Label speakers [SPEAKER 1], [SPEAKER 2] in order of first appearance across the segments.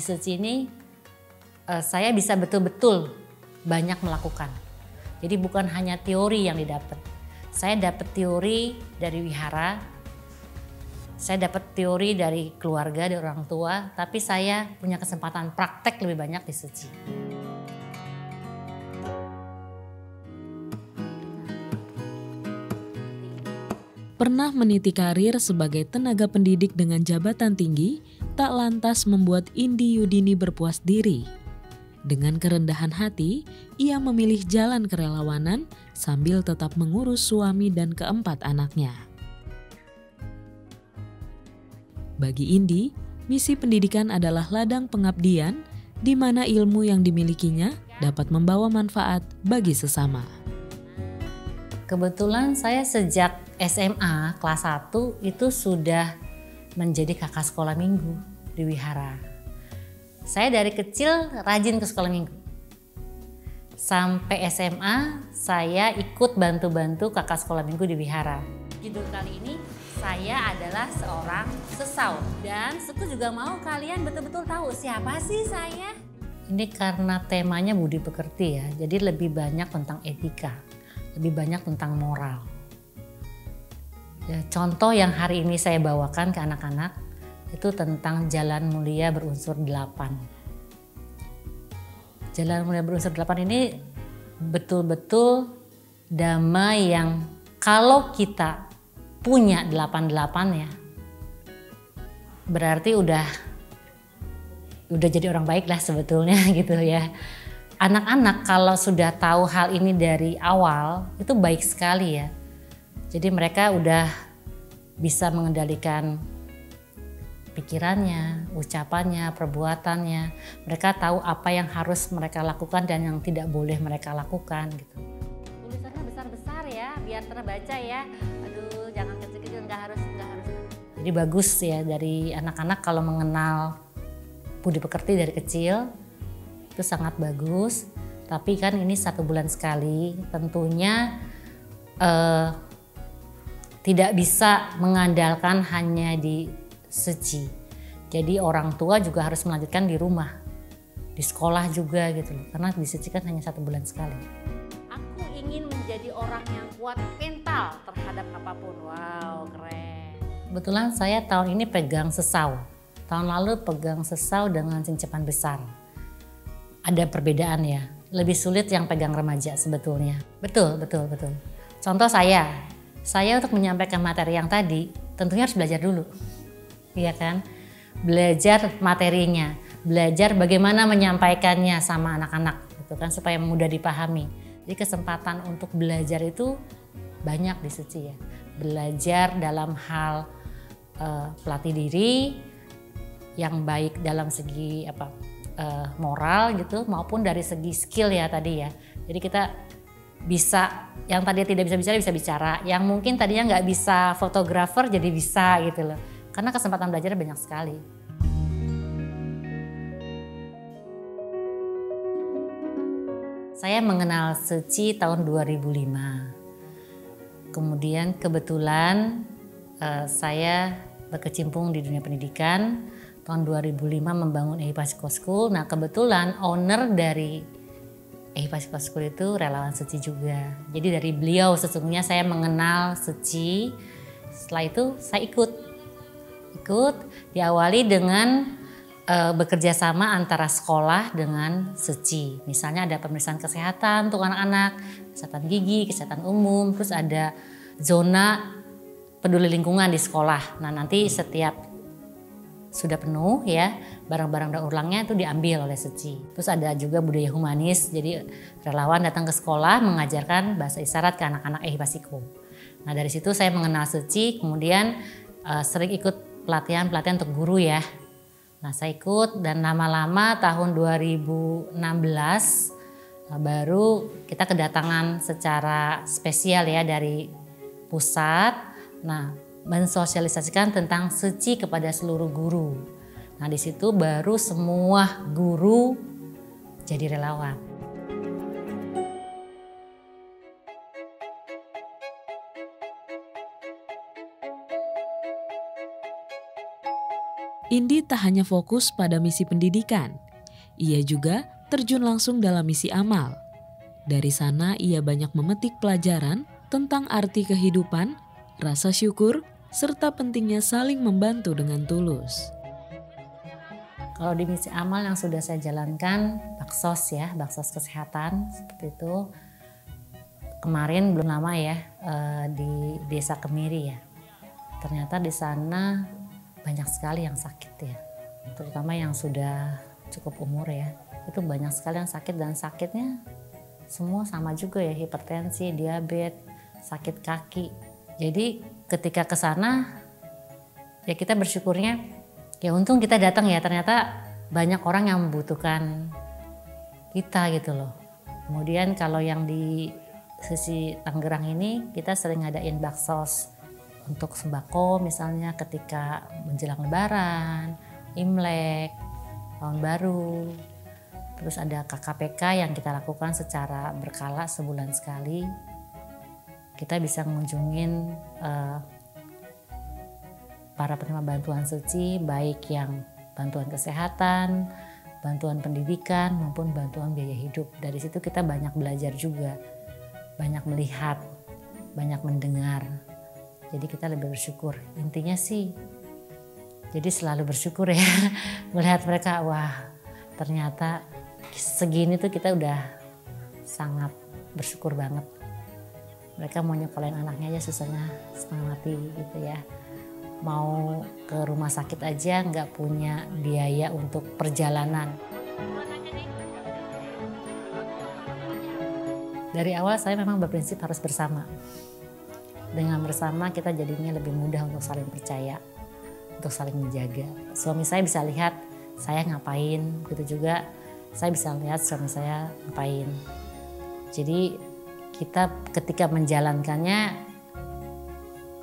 [SPEAKER 1] Suci ini saya bisa betul-betul banyak melakukan. Jadi bukan hanya teori yang didapat. Saya dapat teori dari wihara, saya dapat teori dari keluarga, dari orang tua, tapi saya punya kesempatan praktek lebih banyak di Suci.
[SPEAKER 2] Pernah meniti karir sebagai tenaga pendidik dengan jabatan tinggi, tak lantas membuat Indi Yudini berpuas diri. Dengan kerendahan hati, ia memilih jalan kerelawanan sambil tetap mengurus suami dan keempat anaknya. Bagi Indi, misi pendidikan adalah ladang pengabdian di mana ilmu yang dimilikinya dapat membawa manfaat bagi sesama.
[SPEAKER 1] Kebetulan saya sejak SMA kelas 1 itu sudah menjadi kakak sekolah minggu di wihara. Saya dari kecil rajin ke sekolah minggu. Sampai SMA saya ikut bantu-bantu kakak sekolah minggu di wihara. Judul kali ini saya adalah seorang sesau dan Suku juga mau kalian betul-betul tahu siapa sih saya. Ini karena temanya budi pekerti ya, jadi lebih banyak tentang etika, lebih banyak tentang moral. Ya, contoh yang hari ini saya bawakan ke anak-anak itu tentang jalan mulia berunsur 8. Jalan mulia berunsur 8 ini betul-betul dhamma yang kalau kita punya 88 ya, berarti udah jadi orang baik lah sebetulnya gitu ya. Anak-anak kalau sudah tahu hal ini dari awal itu baik sekali ya. Jadi mereka udah bisa mengendalikan pikirannya, ucapannya, perbuatannya. Mereka tahu apa yang harus mereka lakukan dan yang tidak boleh mereka lakukan gitu. Tulisannya besar-besar ya, biar terbaca ya. Aduh, jangan kecil-kecil, nggak harus. Jadi bagus ya dari anak-anak kalau mengenal budi pekerti dari kecil itu sangat bagus. Tapi kan ini 1 bulan sekali, tentunya tidak bisa mengandalkan hanya di Suci. Jadi orang tua juga harus melanjutkan di rumah, di sekolah juga gitu loh. Karena di Suci kan hanya 1 bulan sekali. Aku ingin menjadi orang yang kuat mental terhadap apapun. Wow, keren. Kebetulan saya tahun ini pegang sesau. Tahun lalu pegang sesau dengan cincepan besar. Ada perbedaan ya. Lebih sulit yang pegang remaja sebetulnya. Betul. Contoh saya untuk menyampaikan materi yang tadi tentunya harus belajar dulu. Iya kan? Belajar materinya, belajar bagaimana menyampaikannya sama anak-anak gitu kan supaya mudah dipahami. Jadi kesempatan untuk belajar itu banyak di Suci ya. Belajar dalam hal pelatih diri yang baik dalam segi moral gitu maupun dari segi skill ya tadi ya. Jadi kita bisa, yang tadi tidak bisa bicara, yang mungkin tadinya nggak bisa fotografer jadi bisa gitu loh. Karena kesempatan belajar banyak sekali. Saya mengenal Suci tahun 2005. Kemudian kebetulan saya berkecimpung di dunia pendidikan. Tahun 2005 membangun EHIPA Psycho School. Nah kebetulan owner dari EHIPA Psycho School itu relawan Suci juga. Jadi dari beliau sesungguhnya saya mengenal Suci. Setelah itu saya ikut diawali dengan bekerja sama antara sekolah dengan Suci. Misalnya ada pemeriksaan kesehatan untuk anak-anak, kesehatan gigi, kesehatan umum, terus ada zona peduli lingkungan di sekolah. Nah nanti setiap sudah penuh ya, barang-barang daur ulangnya itu diambil oleh Suci. Terus ada juga budaya humanis, jadi relawan datang ke sekolah mengajarkan bahasa isyarat ke anak-anak EHIPA Psycho. Nah dari situ saya mengenal Suci, kemudian sering ikut pelatihan untuk guru ya. Nah saya ikut dan lama-lama tahun 2016 baru kita kedatangan secara spesial ya dari pusat. Nah mensosialisasikan tentang Suci kepada seluruh guru. Nah di situ baru semua guru jadi relawan.
[SPEAKER 2] Indi tak hanya fokus pada misi pendidikan, ia juga terjun langsung dalam misi amal. Dari sana ia banyak memetik pelajaran tentang arti kehidupan, rasa syukur, serta pentingnya saling membantu dengan tulus.
[SPEAKER 1] Kalau di misi amal yang sudah saya jalankan, Baksos ya, Baksos Kesehatan seperti itu. Kemarin belum lama ya di Desa Kemiri ya. Ternyata di sana banyak sekali yang sakit ya, terutama yang sudah cukup umur ya. Itu banyak sekali yang sakit dan sakitnya semua sama juga ya, hipertensi, diabetes, sakit kaki. Jadi ketika ke sana ya kita bersyukurnya ya untung kita datang ya, ternyata banyak orang yang membutuhkan kita gitu loh. Kemudian kalau yang di sisi Tangerang ini kita sering ngadain baksos untuk sembako misalnya ketika menjelang Lebaran, Imlek, Tahun Baru. Terus ada KKPK yang kita lakukan secara berkala sebulan sekali. Kita bisa mengunjungin para penerima bantuan suci, baik yang bantuan kesehatan, bantuan pendidikan maupun bantuan biaya hidup. Dari situ kita banyak belajar juga, banyak melihat, banyak mendengar. Jadi kita lebih bersyukur. Intinya sih, jadi selalu bersyukur ya. Melihat mereka, wah ternyata segini tuh kita udah sangat bersyukur banget. Mereka mau nyekolahin anaknya aja susahnya setengah mati gitu ya. Mau ke rumah sakit aja nggak punya biaya untuk perjalanan. Dari awal saya memang berprinsip harus bersama. Dengan bersama kita jadinya lebih mudah untuk saling percaya, untuk saling menjaga. Suami saya bisa lihat saya ngapain, begitu juga saya bisa lihat suami saya ngapain. Jadi kita ketika menjalankannya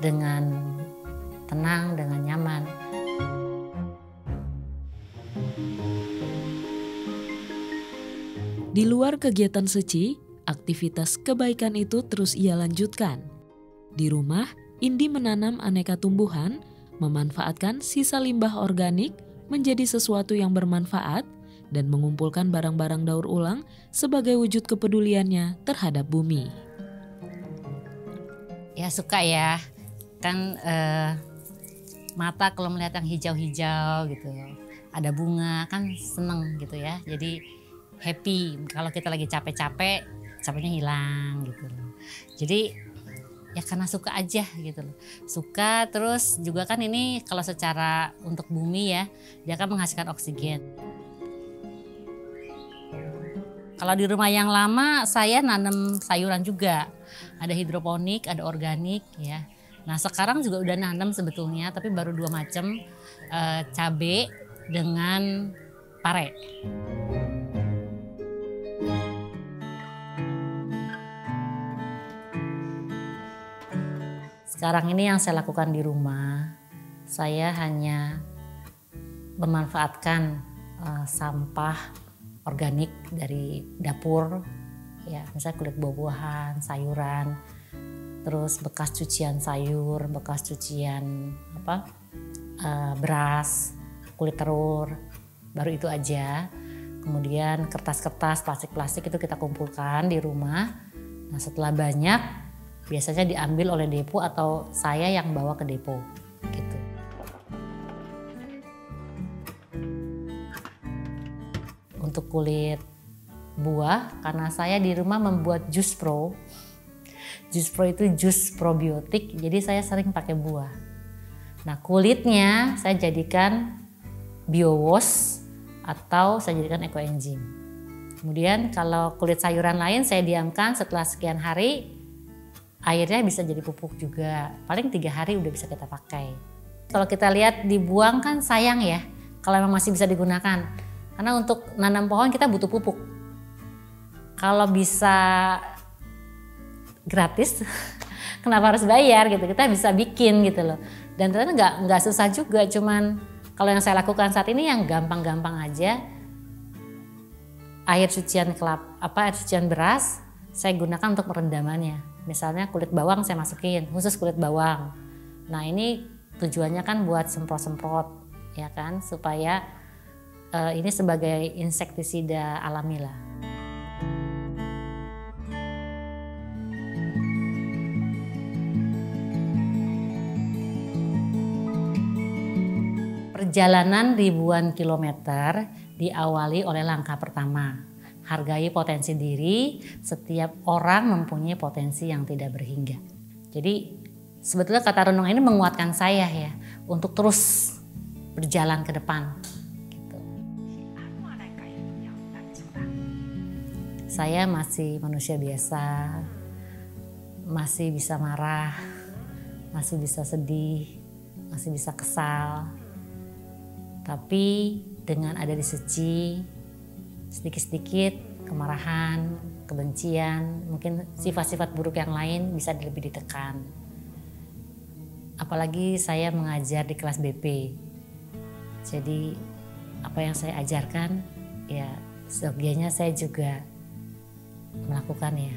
[SPEAKER 1] dengan tenang, dengan nyaman.
[SPEAKER 2] Di luar kegiatan suci, aktivitas kebaikan itu terus ia lanjutkan. Di rumah, Indi menanam aneka tumbuhan, memanfaatkan sisa limbah organik menjadi sesuatu yang bermanfaat, dan mengumpulkan barang-barang daur ulang sebagai wujud kepeduliannya terhadap bumi.
[SPEAKER 1] Ya suka ya, kan mata kalau melihat yang hijau-hijau gitu, ada bunga kan seneng gitu ya. Jadi happy kalau kita lagi capek-capek, capeknya hilang gitu loh. Jadi ya karena suka aja gitu loh. Suka, terus juga kan ini kalau secara untuk bumi ya, dia kan menghasilkan oksigen. Kalau di rumah yang lama saya nanam sayuran juga. Ada hidroponik, ada organik ya. Nah sekarang juga udah nanam sebetulnya, tapi baru 2 macam, cabai dengan pare. Sekarang ini yang saya lakukan di rumah, saya hanya memanfaatkan sampah organik dari dapur, ya misalnya kulit buah-buahan, sayuran, terus bekas cucian sayur, bekas cucian beras, kulit telur, baru itu aja. Kemudian kertas-kertas, plastik-plastik itu kita kumpulkan di rumah. Nah setelah banyak, biasanya diambil oleh depo atau saya yang bawa ke depo gitu. Untuk kulit buah, karena saya di rumah membuat jus pro. Jus pro itu jus probiotik, jadi saya sering pakai buah. Nah kulitnya saya jadikan biowash atau saya jadikan ekoenzim. Kemudian kalau kulit sayuran lain saya diamkan setelah sekian hari, airnya bisa jadi pupuk juga. Paling 3 hari udah bisa kita pakai. Kalau kita lihat dibuang kan sayang ya, kalau memang masih bisa digunakan. Karena untuk nanam pohon kita butuh pupuk. Kalau bisa gratis, kenapa harus bayar gitu? Kita bisa bikin gitu loh. Dan ternyata nggak susah juga, cuman kalau yang saya lakukan saat ini yang gampang-gampang aja. Air cucian air cucian beras saya gunakan untuk perendamannya. Misalnya kulit bawang saya masukin, khusus kulit bawang. Nah ini tujuannya kan buat semprot-semprot ya kan, supaya ini sebagai insektisida alami lah. Perjalanan ribuan kilometer diawali oleh langkah pertama. Hargai potensi diri, setiap orang mempunyai potensi yang tidak berhingga. Jadi sebetulnya kata renung ini menguatkan saya ya untuk terus berjalan ke depan. Gitu. Saya masih manusia biasa, masih bisa marah, masih bisa sedih, masih bisa kesal. Tapi dengan ada di Suci, sedikit-sedikit kemarahan, kebencian, mungkin sifat-sifat buruk yang lain bisa lebih ditekan. Apalagi saya mengajar di kelas BP. Jadi apa yang saya ajarkan ya seyogyanya saya juga melakukannya.